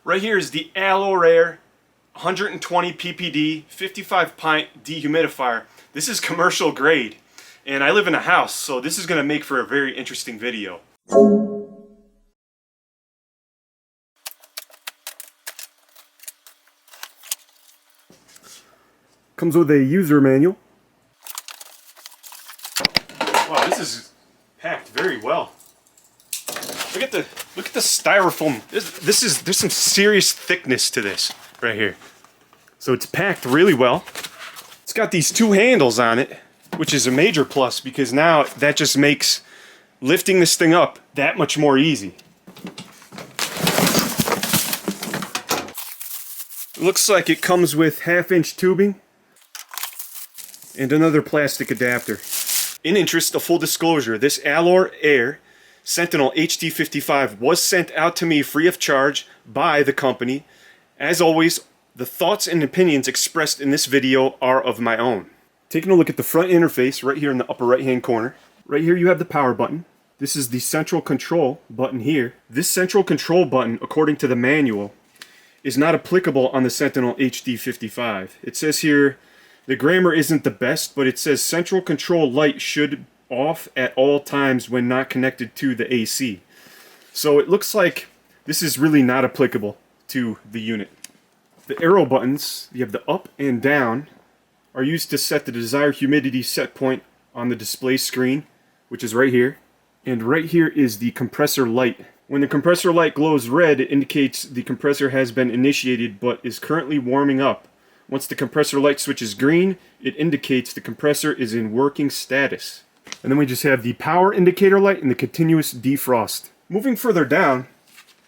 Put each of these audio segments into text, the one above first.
Right here is the ALORAIR 120 ppd 55 pint dehumidifier. This is commercial grade, and I live in a house, so this is going to make for a very interesting video. Comes with a user manual. Wow, this is packed very well. Look at the styrofoam. There's some serious thickness to this right here. So it's packed really well. It's got these two handles on it, which is a major plus because now that just makes lifting this thing up that much more easy. It looks like it comes with 1/2-inch tubing and another plastic adapter. In interest of full disclosure, this ALORAIR Sentinel HD55 was sent out to me free of charge by the company. As always, the thoughts and opinions expressed in this video are of my own. Taking a look at the front interface right here in the upper right hand corner. Right here you have the power button. This is the central control button here. This central control button, according to the manual, is not applicable on the Sentinel HD55. It says here, the grammar isn't the best, but it says central control light should off at all times when not connected to the AC. So it looks like this is really not applicable to the unit. The arrow buttons, you have the up and down, are used to set the desired humidity set point on the display screen, which is right here. And right here is the compressor light. When the compressor light glows red, it indicates the compressor has been initiated but is currently warming up. Once the compressor light switches green, it indicates the compressor is in working status. And then we just have the power indicator light and the continuous defrost. Moving further down,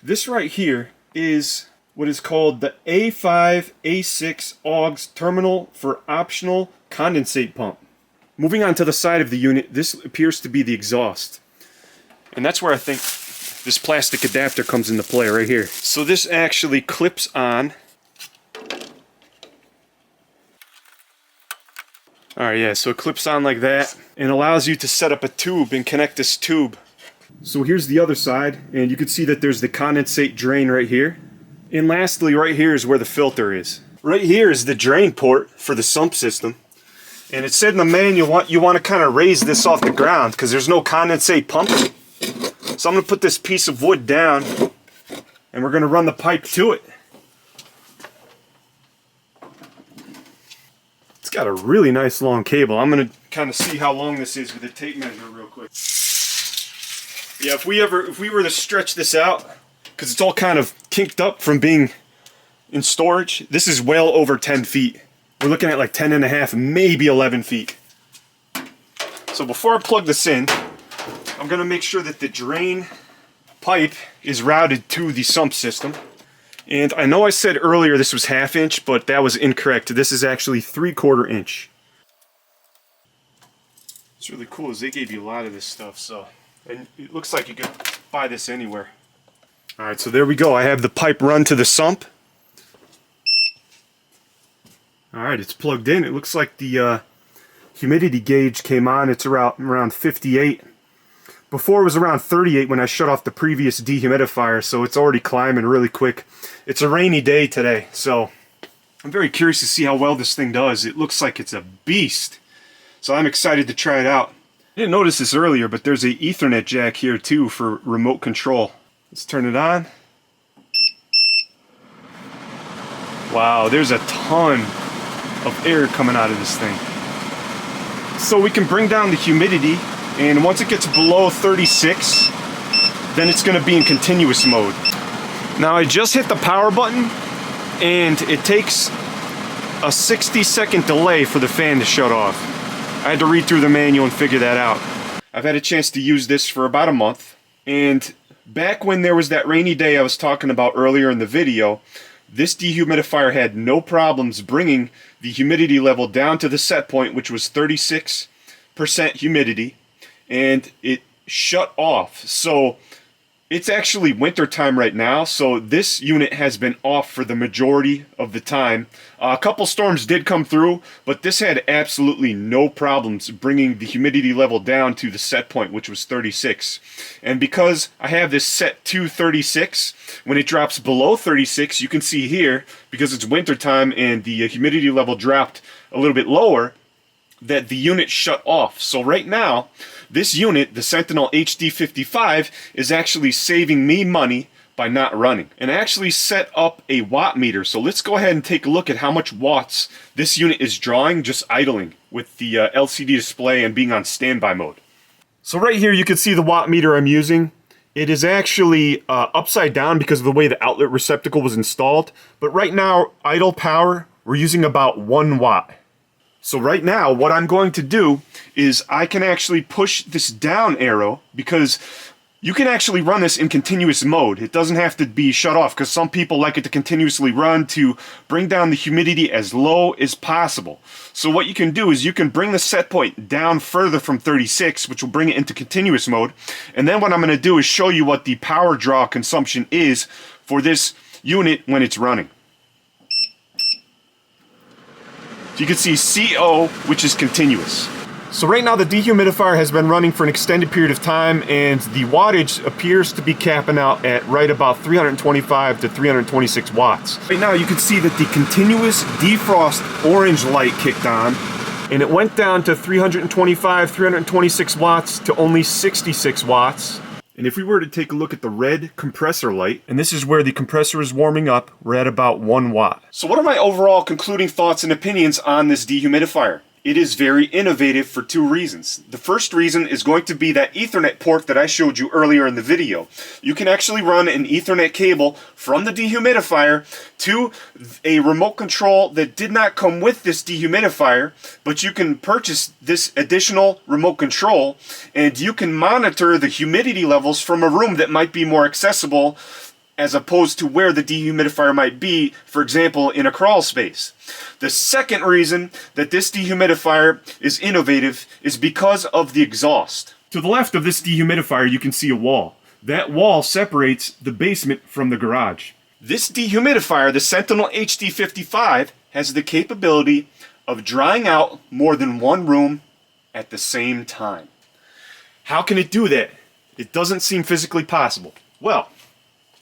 this right here is what is called the A5 A6 AUX terminal for optional condensate pump. Moving on to the side of the unit, this appears to be the exhaust. And that's where I think this plastic adapter comes into play right here. So this actually clips on. Alright, yeah, so it clips on like that and allows you to set up a tube and connect this tube. So here's the other side, and you can see that there's the condensate drain right here. And lastly, right here is where the filter is. Right here is the drain port for the sump system. And it said in the manual you want to kind of raise this off the ground because there's no condensate pump. So I'm going to put this piece of wood down and we're going to run the pipe to it. It's got a really nice long cable. I'm going to kind of see how long this is with a tape measure real quick. Yeah, if we were to stretch this out, because it's all kind of kinked up from being in storage, this is well over 10 feet. We're looking at like 10 and a half, maybe 11 feet. So before I plug this in, I'm going to make sure that the drain pipe is routed to the sump system. And I know I said earlier this was 1/2 inch, but that was incorrect. This is actually 3/4 inch. What's really cool is they gave you a lot of this stuff, so and it looks like you could buy this anywhere. Alright, so there we go. I have the pipe run to the sump. Alright, it's plugged in. It looks like the humidity gauge came on. It's around 58. Before it was around 38 when I shut off the previous dehumidifier, so it's already climbing really quick. It's a rainy day today, so I'm very curious to see how well this thing does. It looks like it's a beast, so I'm excited to try it out. I didn't notice this earlier, but there's a Ethernet jack here too for remote control. Let's turn it on. Wow, there's a ton of air coming out of this thing. So we can bring down the humidity, and once it gets below 36, then it's going to be in continuous mode. Now I just hit the power button, and it takes a 60-second delay for the fan to shut off. I had to read through the manual and figure that out. I've had a chance to use this for about a month, and back when there was that rainy day I was talking about earlier in the video, this dehumidifier had no problems bringing the humidity level down to the set point, which was 36% humidity, and it shut off. So It's actually winter time right now, so this unit has been off for the majority of the time. A couple storms did come through, but this had absolutely no problems bringing the humidity level down to the set point, which was 36. And because I have this set to 36, when it drops below 36, you can see here, because it's winter time and the humidity level dropped a little bit lower, that the unit shut off. So right now, this unit, the Sentinel HD55, is actually saving me money by not running. And I actually set up a watt meter. So let's go ahead and take a look at how much watts this unit is drawing just idling with the LCD display and being on standby mode. So right here you can see the watt meter I'm using. It is actually upside down because of the way the outlet receptacle was installed. But right now, idle power, we're using about 1 watt. So right now, what I'm going to do is I can actually push this down arrow, because you can actually run this in continuous mode. It doesn't have to be shut off, because some people like it to continuously run to bring down the humidity as low as possible. So what you can do is you can bring the set point down further from 36, which will bring it into continuous mode. And then what I'm going to do is show you what the power draw consumption is for this unit when it's running. You can see CO, which is continuous. So right now the dehumidifier has been running for an extended period of time, and the wattage appears to be capping out at right about 325 to 326 watts. Right now you can see that the continuous defrost orange light kicked on, and it went down to 325, 326 watts to only 66 watts. And if we were to take a look at the red compressor light, and this is where the compressor is warming up, we're at about 1 watt. So what are my overall concluding thoughts and opinions on this dehumidifier? It is very innovative for 2 reasons. The first reason is going to be that Ethernet port that I showed you earlier in the video. You can actually run an Ethernet cable from the dehumidifier to a remote control that did not come with this dehumidifier, but you can purchase this additional remote control and you can monitor the humidity levels from a room that might be more accessible as opposed to where the dehumidifier might be, for example, in a crawl space. The second reason that this dehumidifier is innovative is because of the exhaust. To the left of this dehumidifier, you can see a wall. That wall separates the basement from the garage. This dehumidifier, the Sentinel HD55, has the capability of drying out more than 1 room at the same time. How can it do that? It doesn't seem physically possible. Well,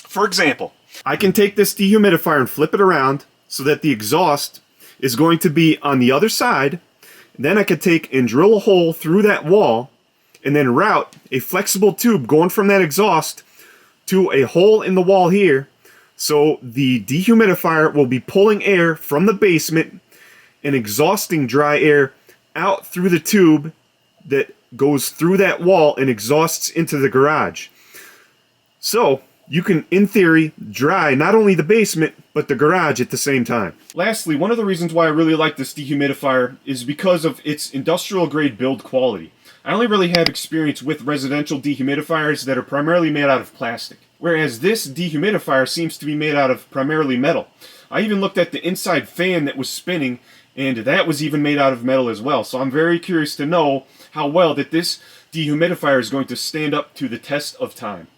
for example, I can take this dehumidifier and flip it around so that the exhaust is going to be on the other side. Then I could take and drill a hole through that wall and then route a flexible tube going from that exhaust to a hole in the wall here. So the dehumidifier will be pulling air from the basement and exhausting dry air out through the tube that goes through that wall and exhausts into the garage. So you can, in theory, dry not only the basement, but the garage at the same time. Lastly, one of the reasons why I really like this dehumidifier is because of its industrial grade build quality. I only really have experience with residential dehumidifiers that are primarily made out of plastic, whereas this dehumidifier seems to be made out of primarily metal. I even looked at the inside fan that was spinning, and that was even made out of metal as well. So I'm very curious to know how well that this dehumidifier is going to stand up to the test of time.